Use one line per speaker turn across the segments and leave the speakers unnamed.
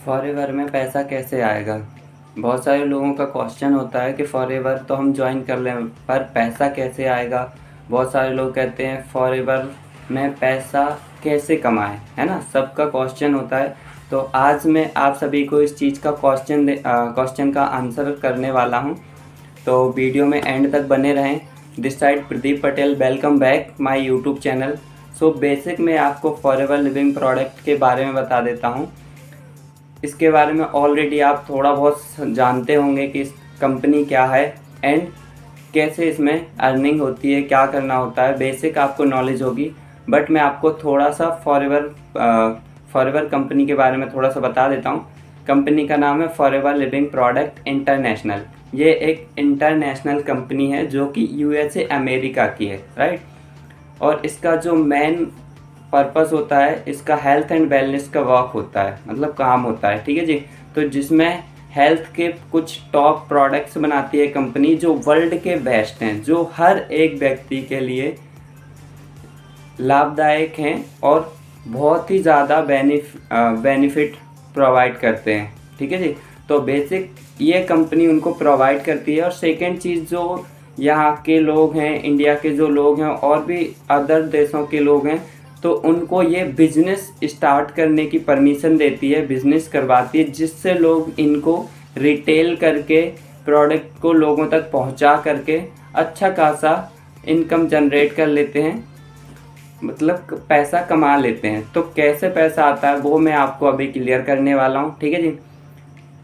Forever में पैसा कैसे आएगा? बहुत सारे लोगों का क्वेश्चन होता है कि फॉरएवर तो हम ज्वाइन कर लें पर पैसा कैसे आएगा। बहुत सारे लोग कहते हैं फॉरएवर में पैसा कैसे कमाएं, है ना, सबका क्वेश्चन होता है। तो आज मैं आप सभी को इस चीज़ का क्वेश्चन का आंसर करने वाला हूं, तो वीडियो में एंड तक बने रहें। This side Pradeep Patel, welcome back my YouTube channel. So basic मैं आपको फॉरएवर लिविंग प्रोडक्ट के बारे में बता देता हूं। इसके बारे में ऑलरेडी आप थोड़ा बहुत जानते होंगे कि इस कंपनी क्या है एंड कैसे इसमें अर्निंग होती है, क्या करना होता है, बेसिक आपको नॉलेज होगी। बट मैं आपको थोड़ा सा फॉरएवर कंपनी के बारे में थोड़ा सा बता देता हूँ। कंपनी का नाम है फॉरएवर लिविंग प्रोडक्ट इंटरनेशनल। ये एक इंटरनेशनल कंपनी है जो कि यूएसए अमेरिका की है, राइट। और इसका जो मेन पर्पस होता है, इसका हेल्थ एंड वेलनेस का वर्क होता है, मतलब काम होता है, ठीक है जी। तो जिसमें हेल्थ के कुछ टॉप प्रोडक्ट्स बनाती है कंपनी जो वर्ल्ड के बेस्ट हैं, जो हर एक व्यक्ति के लिए लाभदायक हैं और बहुत ही ज़्यादा बेनिफिट प्रोवाइड करते हैं, ठीक है जी। तो बेसिक ये कंपनी उनको प्रोवाइड करती है। और सेकेंड चीज़, जो यहाँ के लोग हैं, इंडिया के जो लोग हैं और भी अदर देशों के लोग हैं, तो उनको ये बिज़नेस स्टार्ट करने की परमिशन देती है, बिज़नेस करवाती है, जिससे लोग इनको रिटेल करके प्रोडक्ट को लोगों तक पहुंचा करके अच्छा खासा इनकम जनरेट कर लेते हैं, मतलब पैसा कमा लेते हैं। तो कैसे पैसा आता है वो मैं आपको अभी क्लियर करने वाला हूँ, ठीक है जी।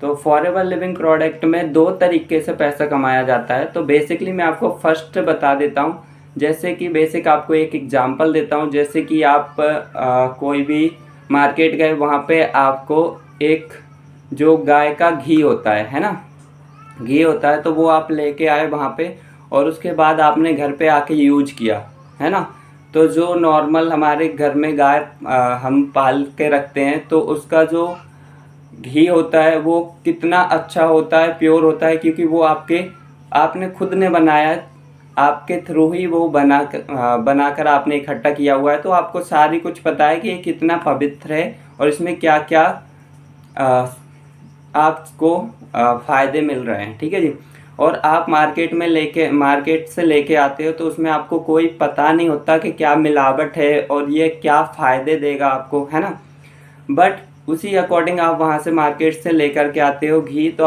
तो फॉरएवर लिविंग प्रोडक्ट में दो तरीके से पैसा कमाया जाता है। तो बेसिकली मैं आपको फर्स्ट बता देता हूँ। जैसे कि बेसिक आपको एक एग्जांपल देता हूँ। जैसे कि आप कोई भी मार्केट गए, वहाँ पे आपको एक जो गाय का घी होता है ना, घी होता है, तो वो आप लेके आए वहाँ पे और उसके बाद आपने घर पे आके यूज किया, है ना। तो जो नॉर्मल हमारे घर में गाय हम पाल के रखते हैं, तो उसका जो घी होता है वो कितना अच्छा होता है, प्योर होता है, क्योंकि वो आपने खुद ने बनाया है, आपके थ्रू ही वो बनाकर आपने इकट्ठा किया हुआ है। तो आपको सारी कुछ पता है कि ये कितना पवित्र है और इसमें क्या क्या आपको फ़ायदे मिल रहे हैं, ठीक है जी। और आप मार्केट से लेके आते हो, तो उसमें आपको कोई पता नहीं होता कि क्या मिलावट है और ये क्या फ़ायदे देगा आपको, है ना। बट उसी अकॉर्डिंग आप वहाँ से मार्केट से लेकर के आते हो घी, तो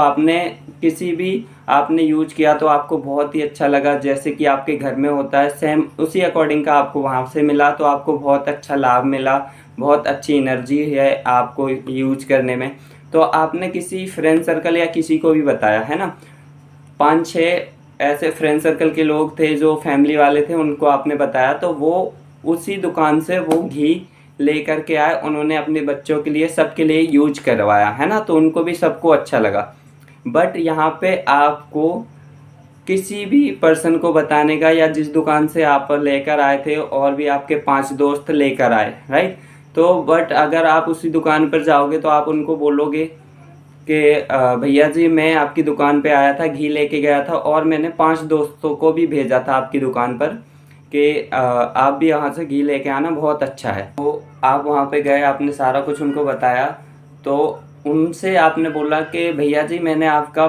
आपने यूज किया तो आपको बहुत ही अच्छा लगा, जैसे कि आपके घर में होता है सेम उसी अकॉर्डिंग का आपको वहाँ से मिला, तो आपको बहुत अच्छा लाभ मिला, बहुत अच्छी एनर्जी है आपको यूज करने में। तो आपने किसी फ्रेंड सर्कल या किसी को भी बताया, है ना। 5-6 ऐसे फ्रेंड सर्कल के लोग थे जो फैमिली वाले थे, उनको आपने बताया, तो वो उसी दुकान से वो घी लेकर के आए, उन्होंने अपने बच्चों के लिए, सबके लिए यूज करवाया, है ना। तो उनको भी सबको अच्छा लगा। बट यहाँ पे आपको किसी भी पर्सन को बताने का, या जिस दुकान से आप लेकर आए थे और भी आपके 5 दोस्त लेकर आए, राइट। तो बट अगर आप उसी दुकान पर जाओगे तो आप उनको बोलोगे कि भैया जी मैं आपकी दुकान पे आया था, घी लेके गया था और मैंने 5 दोस्तों को भी भेजा था आपकी दुकान पर कि आप भी यहाँ से घी लेके आना, बहुत अच्छा है। तो आप वहाँ पे गए, आपने सारा कुछ उनको बताया, तो उनसे आपने बोला कि भैया जी मैंने आपका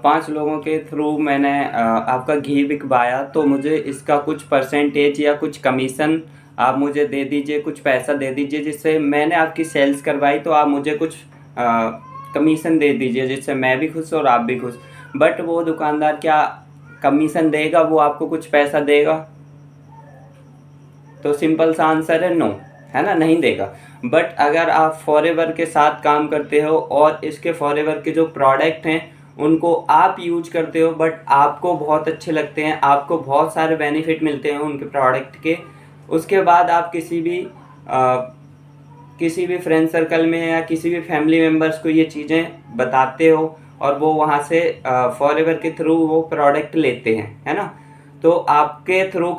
5 लोगों के थ्रू मैंने आपका घी बिकवाया, तो मुझे इसका कुछ परसेंटेज या कुछ कमीशन आप मुझे दे दीजिए, कुछ पैसा दे दीजिए, जिससे मैंने आपकी सेल्स करवाई, तो आप मुझे कुछ कमीशन दे दीजिए, जिससे मैं भी खुश और आप भी खुश। बट वो दुकानदार क्या कमीशन देगा, वो आपको कुछ पैसा देगा? तो सिंपल सा आंसर है नो, है ना, नहीं देगा। बट अगर आप फॉरएवर के साथ काम करते हो और इसके फॉरएवर के जो प्रोडक्ट हैं उनको आप यूज करते हो, बट आपको बहुत अच्छे लगते हैं, आपको बहुत सारे बेनिफिट मिलते हैं उनके प्रोडक्ट के, उसके बाद आप किसी भी फ्रेंड सर्कल में या किसी भी फैमिली मेम्बर्स को ये चीज़ें बताते हो और वो वहाँ से फॉरएवर के थ्रू वो प्रोडक्ट लेते हैं, है ना। तो आपके थ्रू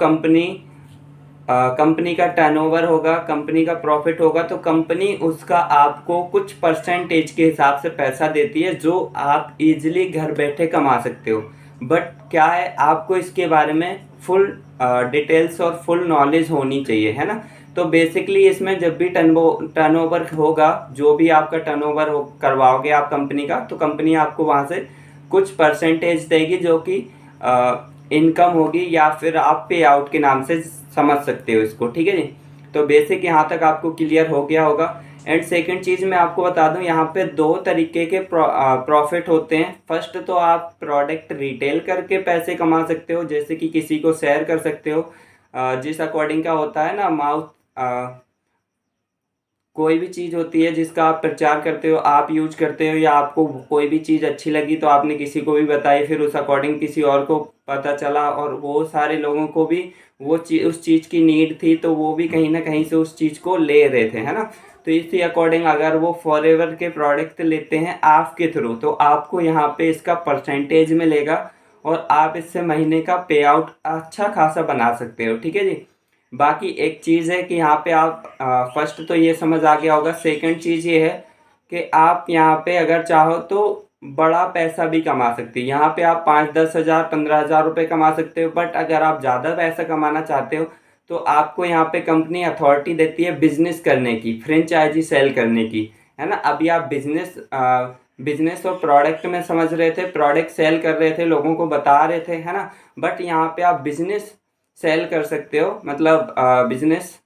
कंपनी का टर्नओवर होगा, कंपनी का प्रॉफिट होगा, तो कंपनी उसका आपको कुछ परसेंटेज के हिसाब से पैसा देती है, जो आप इजीली घर बैठे कमा सकते हो। बट क्या है, आपको इसके बारे में फुल डिटेल्स और फुल नॉलेज होनी चाहिए, है ना। तो बेसिकली इसमें जब भी टर्नओवर होगा, जो भी आपका टर्नओवर करवाओगे आप कंपनी का, तो कंपनी आपको वहाँ से कुछ परसेंटेज देगी, जो कि इनकम होगी, या फिर आप पे आउट के नाम से समझ सकते हो इसको। ठीक है जी। तो बेसिक यहाँ तक आपको क्लियर हो गया होगा। एंड सेकंड चीज़ मैं आपको बता दूं, यहाँ पे दो तरीके के प्रॉफिट होते हैं। फर्स्ट तो आप प्रोडक्ट रिटेल करके पैसे कमा सकते हो, जैसे कि किसी को शेयर कर सकते हो, जिस अकॉर्डिंग का होता है ना माउथ, कोई भी चीज़ होती है जिसका आप प्रचार करते हो, आप यूज करते हो, या आपको कोई भी चीज़ अच्छी लगी तो आपने किसी को भी बताई, फिर उस अकॉर्डिंग किसी और को पता चला, और वो सारे लोगों को भी वो उस चीज़ की नीड थी, तो वो भी कहीं ना कहीं से उस चीज़ को ले रहे थे, है ना। तो इसी अकॉर्डिंग अगर वो फॉरएवर के प्रोडक्ट लेते हैं आपके थ्रू, तो आपको यहाँ पे इसका परसेंटेज मिलेगा, और आप इससे महीने का पे आउट अच्छा खासा बना सकते हो। ठीक है जी। बाकी एक चीज़ है कि यहाँ पे आप फर्स्ट तो ये समझ आ गया होगा। सेकंड चीज़ ये है कि आप यहाँ पे अगर चाहो तो बड़ा पैसा भी कमा सकते हो। यहाँ पे आप 5-10 हज़ार 15 हज़ार रुपये कमा सकते हो। बट अगर आप ज़्यादा पैसा कमाना चाहते हो तो आपको यहाँ पे कंपनी अथॉरिटी देती है बिजनेस करने की, फ्रेंचाइजी सेल करने की, है ना। अभी आप बिजनेस और प्रोडक्ट में समझ रहे थे, प्रोडक्ट सेल कर रहे थे, लोगों को बता रहे थे, है ना। बट यहाँ पे आप बिजनेस सेल कर सकते हो, मतलब बिजनेस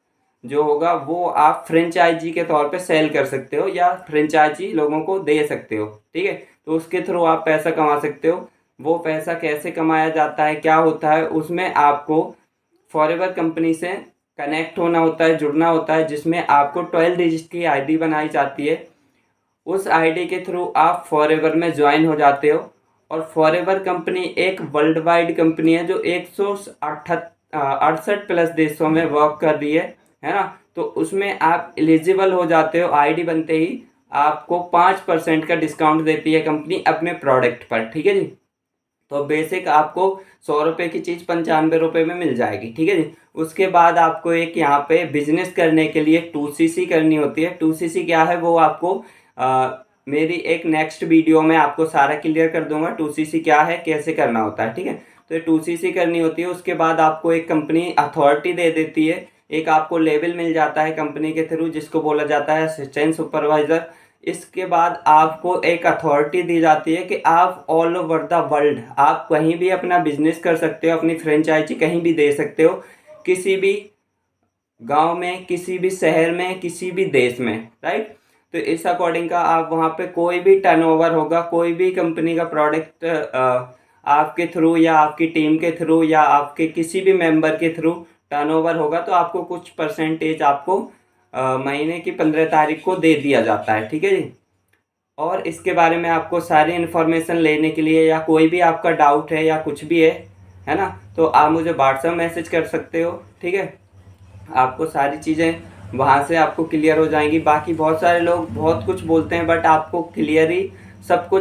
जो होगा वो आप फ्रेंचाइजी के तौर पे सेल कर सकते हो, या फ्रेंचाइजी लोगों को दे सकते हो। ठीक है। तो उसके थ्रू आप पैसा कमा सकते हो। वो पैसा कैसे कमाया जाता है, क्या होता है, उसमें आपको फॉरएवर कंपनी से कनेक्ट होना होता है, जुड़ना होता है, जिसमें आपको 12 डिजिट की आईडी बनाई जाती है। उस आईडी के थ्रू आप फॉरएवर में ज्वाइन हो जाते हो। और फॉरएवर कंपनी एक वर्ल्ड वाइड कंपनी है, जो 168 प्लस देशों में वर्क कर रही है ना। तो उसमें आप एलिजिबल हो जाते हो। आईडी बनते ही आपको 5% का डिस्काउंट देती है कंपनी अपने प्रोडक्ट पर। ठीक है जी। तो बेसिक आपको 100 रुपये की चीज़ 95 रुपये में मिल जाएगी। ठीक है जी। उसके बाद आपको एक यहाँ पे बिजनेस करने के लिए 2CC करनी होती है। 2CC क्या है वो आपको मेरी एक नेक्स्ट वीडियो में आपको सारा क्लियर कर दूंगा। 2CC क्या है, कैसे करना होता है। ठीक है। तो 2CC करनी होती है। उसके बाद आपको एक कंपनी अथॉरिटी दे देती है, एक आपको लेवल मिल जाता है कंपनी के थ्रू, जिसको बोला जाता है असिस्टेंट सुपरवाइजर। इसके बाद आपको एक अथॉरिटी दी जाती है कि आप ऑल ओवर द वर्ल्ड आप कहीं भी अपना बिजनेस कर सकते हो, अपनी फ्रेंचाइजी कहीं भी दे सकते हो, किसी भी गांव में, किसी भी शहर में, किसी भी देश में, राइट। तो इस अकॉर्डिंग का आप वहाँ पे कोई भी टर्नओवर होगा, कोई भी कंपनी का प्रोडक्ट आपके थ्रू, या आपकी टीम के थ्रू, या आपके किसी भी मेंबर के थ्रू टर्नओवर होगा, तो आपको कुछ परसेंटेज आपको महीने की 15 तारीख को दे दिया जाता है। ठीक है जी। और इसके बारे में आपको सारी इन्फॉर्मेशन लेने के लिए, या कोई भी आपका डाउट है या कुछ भी है ना, तो आप मुझे व्हाट्सएप मैसेज कर सकते हो। ठीक है। आपको सारी चीज़ें वहाँ से आपको क्लियर हो जाएंगी। बाकी बहुत सारे लोग बहुत कुछ बोलते हैं, बट आपको क्लियर ही सब कुछ